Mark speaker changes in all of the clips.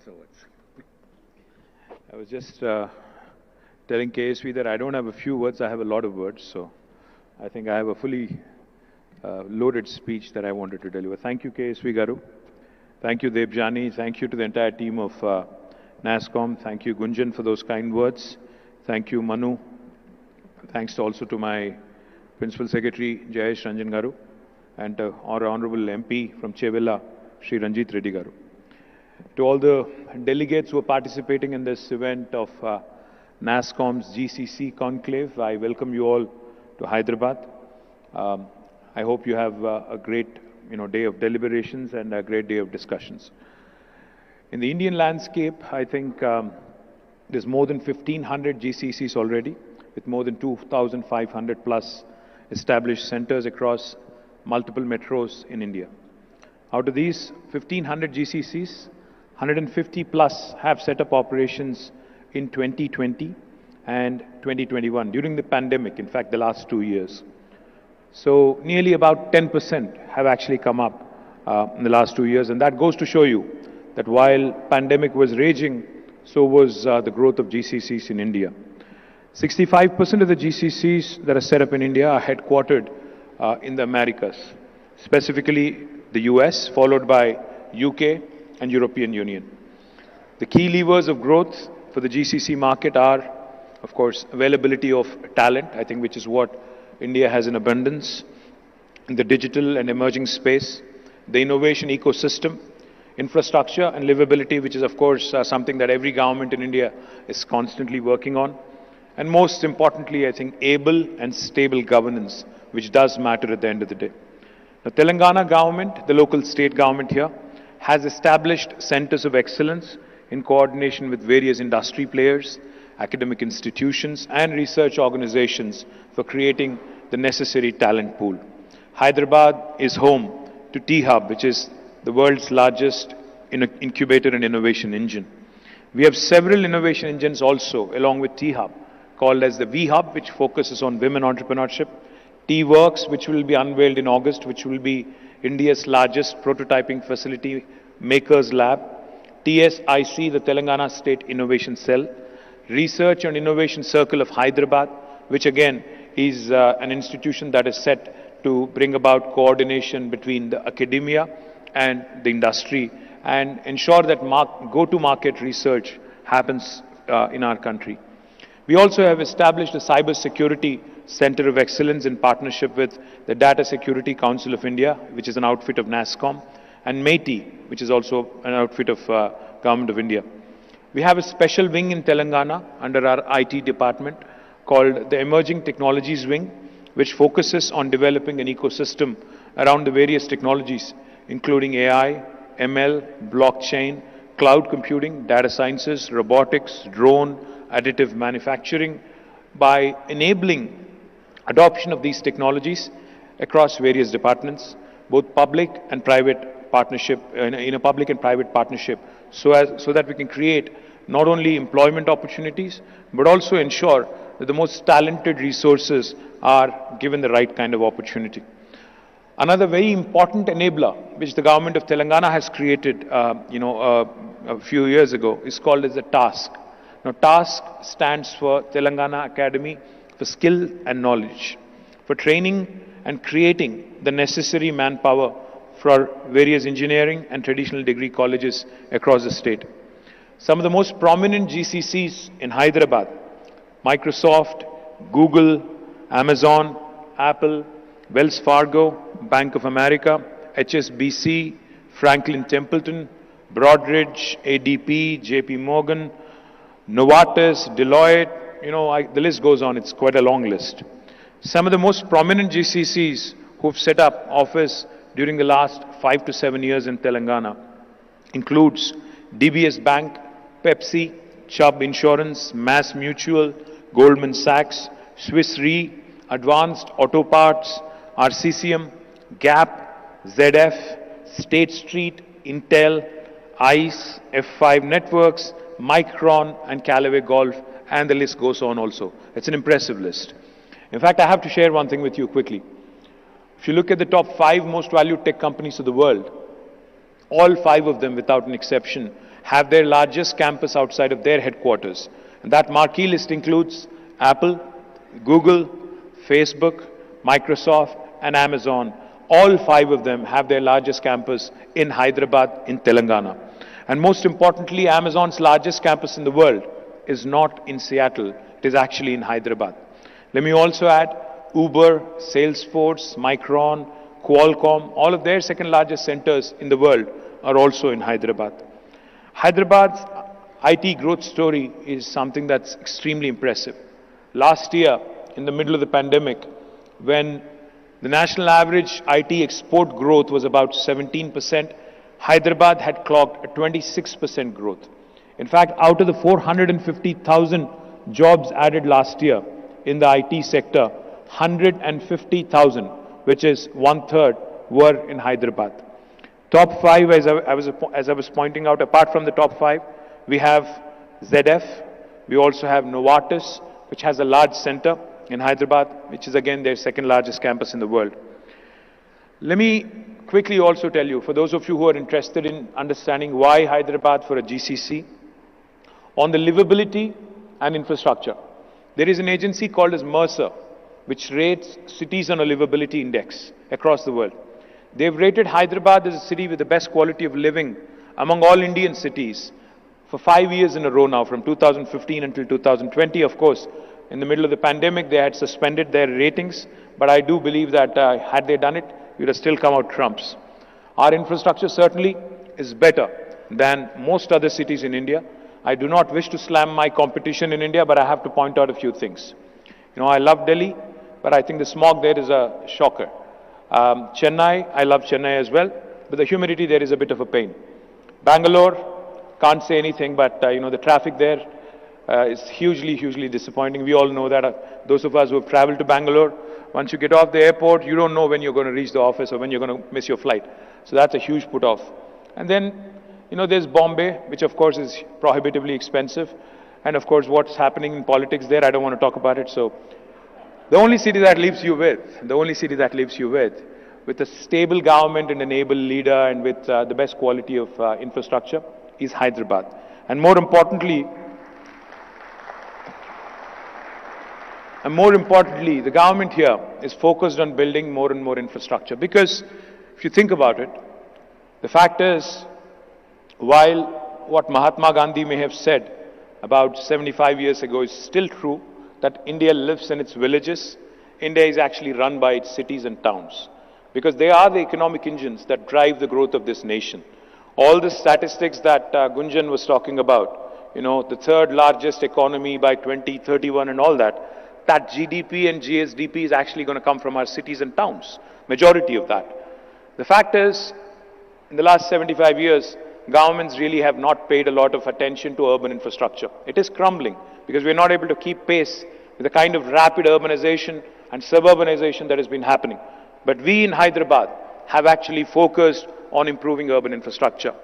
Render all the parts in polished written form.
Speaker 1: So I was just telling KSV that I don't have a few words, I have a lot of words. So I think I have a fully loaded speech that I wanted to deliver. Thank you, KSV Garu. Thank you, Debjani. Thank you to the entire team of NASSCOM. Thank you, Gunjan, for those kind words. Thank you, Manu. Thanks also to my Principal Secretary, Jayesh Ranjan Garu, and our Honorable MP from Chevilla, Sri Ranjit Reddy Garu. To all the delegates who are participating in this event of NASSCOM's GCC Conclave, I welcome you all to Hyderabad. I hope you have a great day of deliberations and a great day of discussions. In the Indian landscape, I think there's more than 1,500 GCCs already, with more than 2,500 plus established centers across multiple metros in India. Out of these 1,500 GCCs, 150 plus have set up operations in 2020 and 2021 during the pandemic, in fact, the last 2 years. So nearly about 10% have actually come up in the last 2 years, and that goes to show you that while pandemic was raging, so was the growth of GCCs in India. 65% of the GCCs that are set up in India are headquartered in the Americas, specifically the US, followed by UK and European Union. The key levers of growth for the GCC market are, of course, availability of talent, I think, which is what India has in abundance, in the digital and emerging space, the innovation ecosystem, infrastructure and livability, which is, of course, something that every government in India is constantly working on. And most importantly, I think, able and stable governance, which does matter at the end of the day. The Telangana government, the local state government here, has established centers of excellence in coordination with various industry players, academic institutions and research organizations for creating the necessary talent pool. Hyderabad is home to T-Hub, which is the world's largest incubator and innovation engine. We have several innovation engines also along with T-Hub, called as the V-Hub, which focuses on women entrepreneurship, T-Works, which will be unveiled in August, which will be India's largest prototyping facility, Makers Lab, TSIC, the Telangana State Innovation Cell, Research and Innovation Circle of Hyderabad, which again is an institution that is set to bring about coordination between the academia and the industry and ensure that go-to-market research happens in our country. We also have established a cyber security center of excellence in partnership with the Data Security Council of India, which is an outfit of NASSCOM, and METI, which is also an outfit of Government of India. We have a special wing in Telangana under our IT department called the Emerging Technologies Wing, which focuses on developing an ecosystem around the various technologies, including AI, ML, blockchain, cloud computing, data sciences, robotics, drone, additive manufacturing, by enabling adoption of these technologies across various departments, both public and private partnership, in a public and private partnership, so that we can create not only employment opportunities, but also ensure that the most talented resources are given the right kind of opportunity. Another very important enabler, which the government of Telangana has created, a few years ago, is called as the TASK. Now, TASK stands for Telangana Academy for Skill and Knowledge, for training and creating the necessary manpower for various engineering and traditional degree colleges across the state. Some of the most prominent GCCs in Hyderabad, Microsoft, Google, Amazon, Apple, Wells Fargo, Bank of America, HSBC, Franklin Templeton, Broadridge, ADP, JP Morgan, Novartis, Deloitte, the list goes on, it's quite a long list. Some of the most prominent GCCs who've set up office during the last 5 to 7 years in Telangana includes DBS Bank, Pepsi, Chubb Insurance, Mass Mutual, Goldman Sachs, Swiss Re, Advanced Auto Parts, RCCM, Gap, ZF, State Street, Intel, ICE, F5 Networks, Micron and Callaway Golf, and the list goes on also. It's an impressive list. In fact, I have to share one thing with you quickly. If you look at the top 5 most valued tech companies of the world, all 5 of them, without an exception, have their largest campus outside of their headquarters. And that marquee list includes Apple, Google, Facebook, Microsoft, and Amazon. All 5 of them have their largest campus in Hyderabad, in Telangana. And most importantly, Amazon's largest campus in the world is not in Seattle, it is actually in Hyderabad. Let me also add Uber, Salesforce, Micron, Qualcomm, all of their second largest centers in the world are also in Hyderabad. Hyderabad's IT growth story is something that's extremely impressive. Last year, in the middle of the pandemic, when the national average IT export growth was about 17%, Hyderabad had clocked a 26% growth. In fact, out of the 450,000 jobs added last year in the IT sector, 150,000, which is 1/3, were in Hyderabad. Top 5, as I was pointing out, apart from the top 5, we have ZF, we also have Novartis, which has a large center in Hyderabad, which is again their second largest campus in the world. Let me quickly also tell you, for those of you who are interested in understanding why Hyderabad for a GCC, on the livability and infrastructure, there is an agency called as Mercer, which rates cities on a livability index across the world. They've rated Hyderabad as a city with the best quality of living among all Indian cities for 5 years in a row now, from 2015 until 2020. Of course, in the middle of the pandemic, they had suspended their ratings, but I do believe that had they done it, we would have still come out trumps. Our infrastructure certainly is better than most other cities in India. I do not wish to slam my competition in India, but I have to point out a few things. You know, I love Delhi, but I think the smog there is a shocker. Chennai, I love Chennai as well, but the humidity there is a bit of a pain. Bangalore, can't say anything, but you know, the traffic there is hugely disappointing. We all know that. Those of us who have traveled to Bangalore, once you get off the airport, you don't know when you're going to reach the office or when you're going to miss your flight. So that's a huge put off. And then, you know, there's Bombay, which of course is prohibitively expensive. And of course, what's happening in politics there, I don't want to talk about it. So the only city that leaves you with a stable government and an able leader and with the best quality of infrastructure is Hyderabad. And more importantly, the government here is focused on building more and more infrastructure. Because if you think about it, the fact is, while what Mahatma Gandhi may have said about 75 years ago is still true, that India lives in its villages, India is actually run by its cities and towns. Because they are the economic engines that drive the growth of this nation. All the statistics that Gunjan was talking about, you know, the 3rd largest economy by 2031 and all that, that GDP and GSDP is actually going to come from our cities and towns, majority of that. The fact is, in the last 75 years, governments really have not paid a lot of attention to urban infrastructure. It is crumbling because we're not able to keep pace with the kind of rapid urbanization and suburbanization that has been happening. But we in Hyderabad have actually focused on improving urban infrastructure.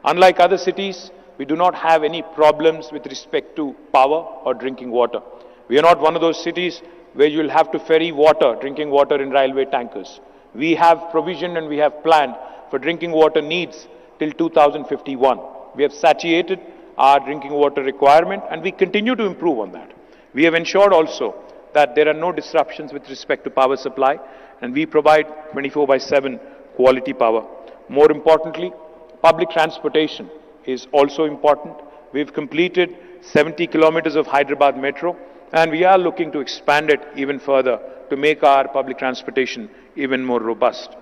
Speaker 1: Unlike other cities, we do not have any problems with respect to power or drinking water. We are not one of those cities where you'll have to ferry water, drinking water in railway tankers. We have provisioned and we have planned for drinking water needs till 2051. We have satiated our drinking water requirement and we continue to improve on that. We have ensured also that there are no disruptions with respect to power supply and we provide 24/7 quality power. More importantly, public transportation is also important. We've completed 70 kilometers of Hyderabad Metro and we are looking to expand it even further to make our public transportation even more robust.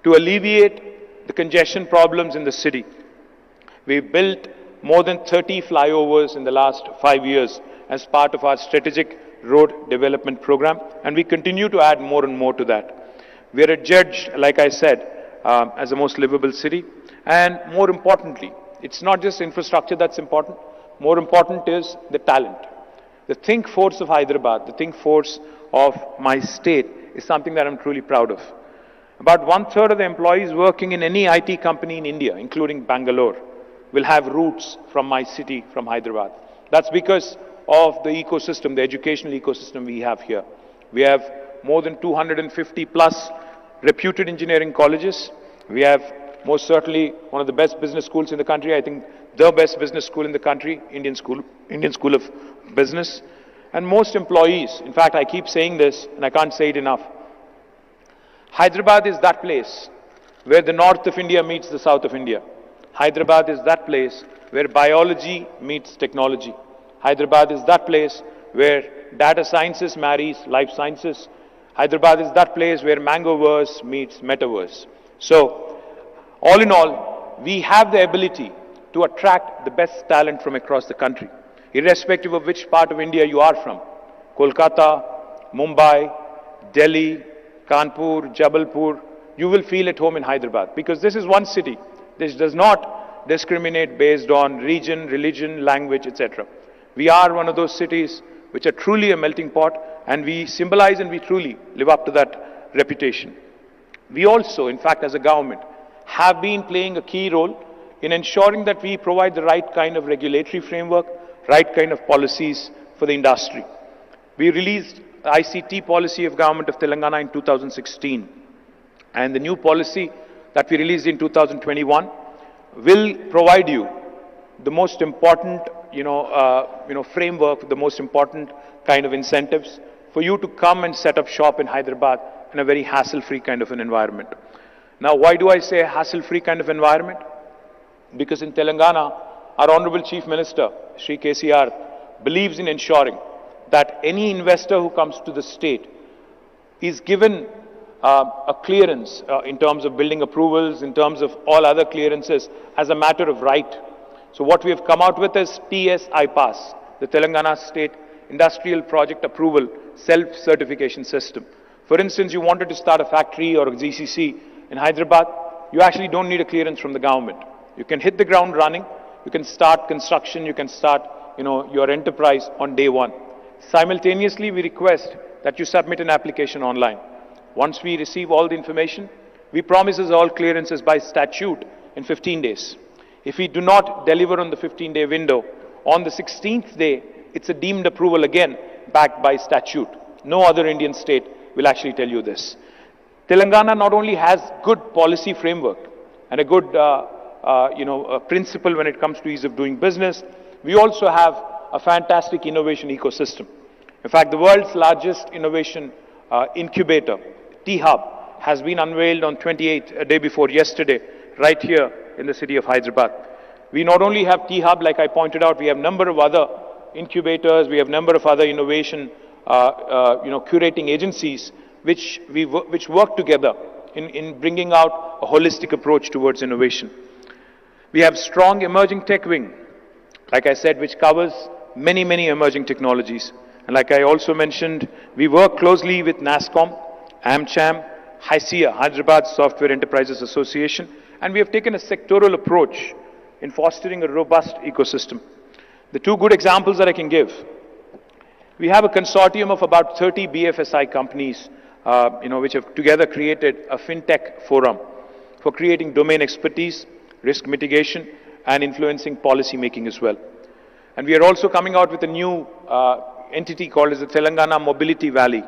Speaker 1: To alleviate the congestion problems in the city, we've built more than 30 flyovers in the last 5 years as part of our strategic road development program, and we continue to add more and more to that. We are adjudged, like I said, as the most livable city, and more importantly, it's not just infrastructure that's important, more important is the talent. The think force of Hyderabad, the think force of my state is something that I'm truly proud of. About 1/3 of the employees working in any IT company in India, including Bangalore, will have roots from my city, from Hyderabad. That's because of the ecosystem, the educational ecosystem we have here. We have more than 250 plus reputed engineering colleges. We have most certainly one of the best business schools in the country. I think the best business school in the country, Indian School of Business. And most employees, in fact, I keep saying this and I can't say it enough. Hyderabad is that place where the north of India meets the south of India. Hyderabad is that place where biology meets technology. Hyderabad is that place where data sciences marries life sciences. Hyderabad is that place where Mangoverse meets Metaverse. So, all in all, we have the ability to attract the best talent from across the country, irrespective of which part of India you are from. Kolkata, Mumbai, Delhi, Kanpur, Jabalpur, you will feel at home in Hyderabad, because this is one city. This does not discriminate based on region, religion, language, etc. We are one of those cities which are truly a melting pot, and we symbolize and we truly live up to that reputation. We also, in fact, as a government, have been playing a key role in ensuring that we provide the right kind of regulatory framework, right kind of policies for the industry. We released the ICT policy of Government of Telangana in 2016, and the new policy that we released in 2021 will provide you the most important framework, the most important kind of incentives for you to come and set up shop in Hyderabad in a very hassle-free kind of an environment. Now, why do I say a hassle-free kind of environment? Because in Telangana, our Honorable Chief Minister, Shri KTR, believes in ensuring that any investor who comes to the state is given a clearance in terms of building approvals, in terms of all other clearances as a matter of right. So what we have come out with is TS-iPass, the Telangana State Industrial Project Approval Self-Certification System. For instance, you wanted to start a factory or a GCC in Hyderabad, you actually don't need a clearance from the government. You can hit the ground running, you can start construction, you can start your enterprise on day one. Simultaneously, we request that you submit an application online. Once we receive all the information, we promise us all clearances by statute in 15 days. If we do not deliver on the 15-day window, on the 16th day, it's a deemed approval again, backed by statute. No other Indian state will actually tell you this. Telangana not only has good policy framework and a good principle when it comes to ease of doing business, we also have a fantastic innovation ecosystem. In fact, the world's largest innovation incubator, T-Hub, has been unveiled on 28th, a day before yesterday, right here in the city of Hyderabad. We not only have T-Hub, like I pointed out, we have a number of other incubators, we have a number of other innovation curating agencies which work together in bringing out a holistic approach towards innovation. We have strong emerging tech wing, like I said, which covers many, many emerging technologies. And like I also mentioned, we work closely with NASSCOM, AmCham, HYSIA, Hyderabad Software Enterprises Association, and we have taken a sectoral approach in fostering a robust ecosystem. The two good examples that I can give: we have a consortium of about 30 BFSI companies, which have together created a fintech forum for creating domain expertise, risk mitigation, and influencing policy making as well. And we are also coming out with a new entity called as the Telangana Mobility Valley.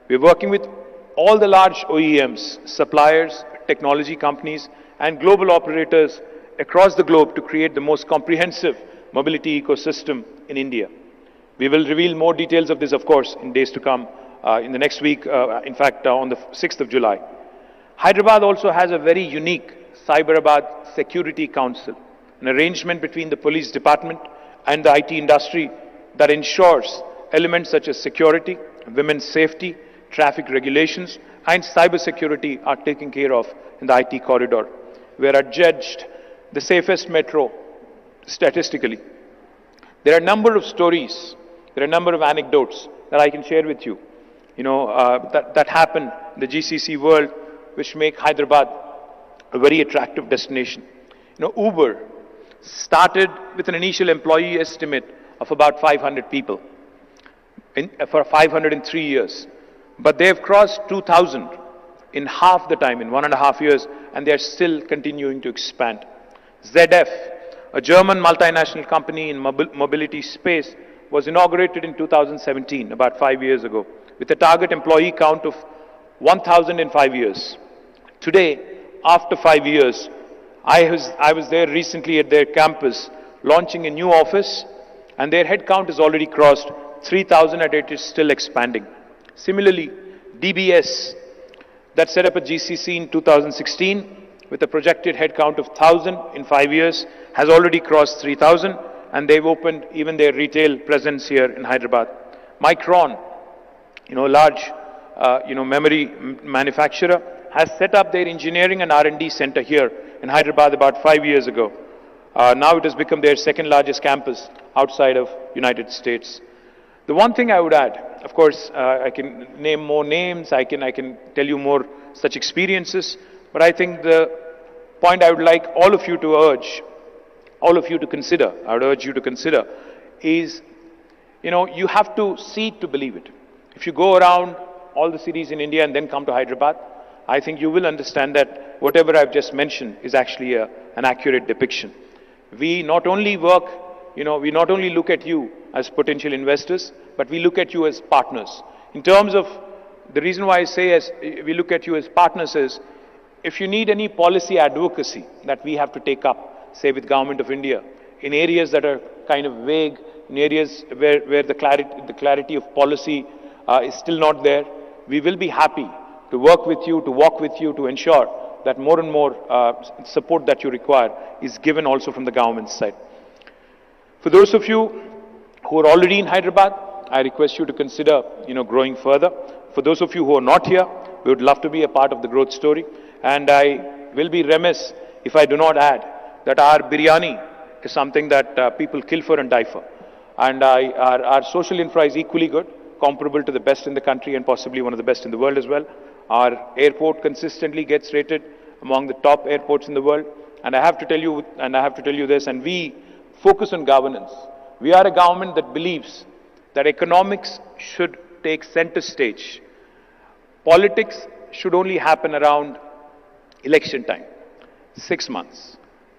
Speaker 1: We are working with all the large OEMs, suppliers, technology companies, and global operators across the globe to create the most comprehensive mobility ecosystem in India. We will reveal more details of this, of course, in days to come, in the next week, in fact, on the 6th of July. Hyderabad also has a very unique Cyberabad Security Council, an arrangement between the police department and the IT industry that ensures elements such as security, women's safety, traffic regulations, and cyber security are taken care of in the IT corridor. We are adjudged the safest metro statistically. There are a number of stories, there are a number of anecdotes that I can share with you, that happen in the GCC world, which make Hyderabad a very attractive destination. Uber started with an initial employee estimate of about 500 people for 503 years. But they have crossed 2,000 in half the time, in 1.5 years, and they are still continuing to expand. ZF, a German multinational company in mobility space, was inaugurated in 2017, about 5 years ago, with a target employee count of 1,000 in 5 years. Today, after 5 years, I was there recently at their campus launching a new office, and their headcount has already crossed 3,000 and it is still expanding. Similarly, DBS, that set up a GCC in 2016 with a projected headcount of 1,000 in 5 years, has already crossed 3,000, and they've opened even their retail presence here in Hyderabad. Micron, large, memory manufacturer, has set up their engineering and R&D center here in Hyderabad about 5 years ago. Now it has become their second largest campus outside of United States. The one thing I would add, of course, I can name more names, I can tell you more such experiences, but I think the point I would like all of you to urge, all of you to consider, I would urge you to consider is, you have to see it to believe it. If you go around all the cities in India and then come to Hyderabad, I think you will understand that whatever I've just mentioned is actually an accurate depiction. We not only work, we not only look at you as potential investors, but we look at you as partners. In terms of, the reason why I say as we look at you as partners is, if you need any policy advocacy that we have to take up, say with Government of India, in areas that are kind of vague, in areas where the clarity of policy is still not there, we will be happy to work with you, to walk with you, to ensure that more and more support that you require is given also from the government's side. For those of you who are already in Hyderabad, I request you to consider, growing further. For those of you who are not here, we would love to be a part of the growth story. And I will be remiss if I do not add that our biryani is something that people kill for and die for. And our social infra is equally good, comparable to the best in the country and possibly one of the best in the world as well. Our airport consistently gets rated among the top airports in the world. And I have to tell you this, and we focus on governance. We are a government that believes that economics should take center stage. Politics should only happen around election time, 6 months.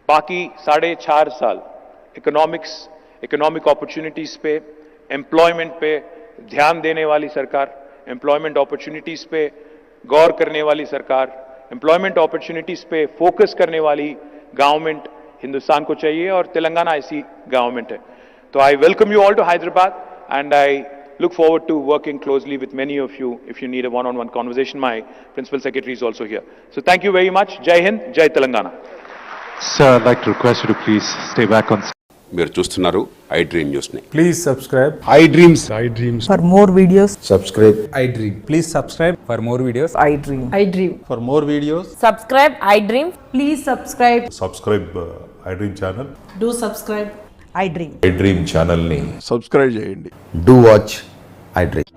Speaker 1: Baki 4.5 saal, economic opportunities पे, employment पे ध्यान देने वाली सरकार, employment opportunities पे गौर करने वाली सरकार, employment opportunities पे focus करने वाली government हिंदुस्तान को चाहिए और तेलंगाना ऐसी government है. So I welcome you all to Hyderabad and I look forward to working closely with many of you if you need a one-on-one conversation. My principal secretary is also here. So thank you very much. Jai Hind, Jai Telangana.
Speaker 2: Sir, I'd like to request you to please stay back on.
Speaker 3: మీరు చూస్తున్నారు iDream News ని.
Speaker 4: Please subscribe
Speaker 5: iDreams.
Speaker 6: For more videos,
Speaker 5: Subscribe
Speaker 4: iDream. Please subscribe for more videos.
Speaker 6: iDream.
Speaker 4: For more videos.
Speaker 7: Subscribe iDream.
Speaker 6: Please subscribe.
Speaker 8: Subscribe iDream channel.
Speaker 6: Do subscribe iDream.
Speaker 8: iDream channel ని
Speaker 5: subscribe చేయండి.
Speaker 9: Do watch iDream.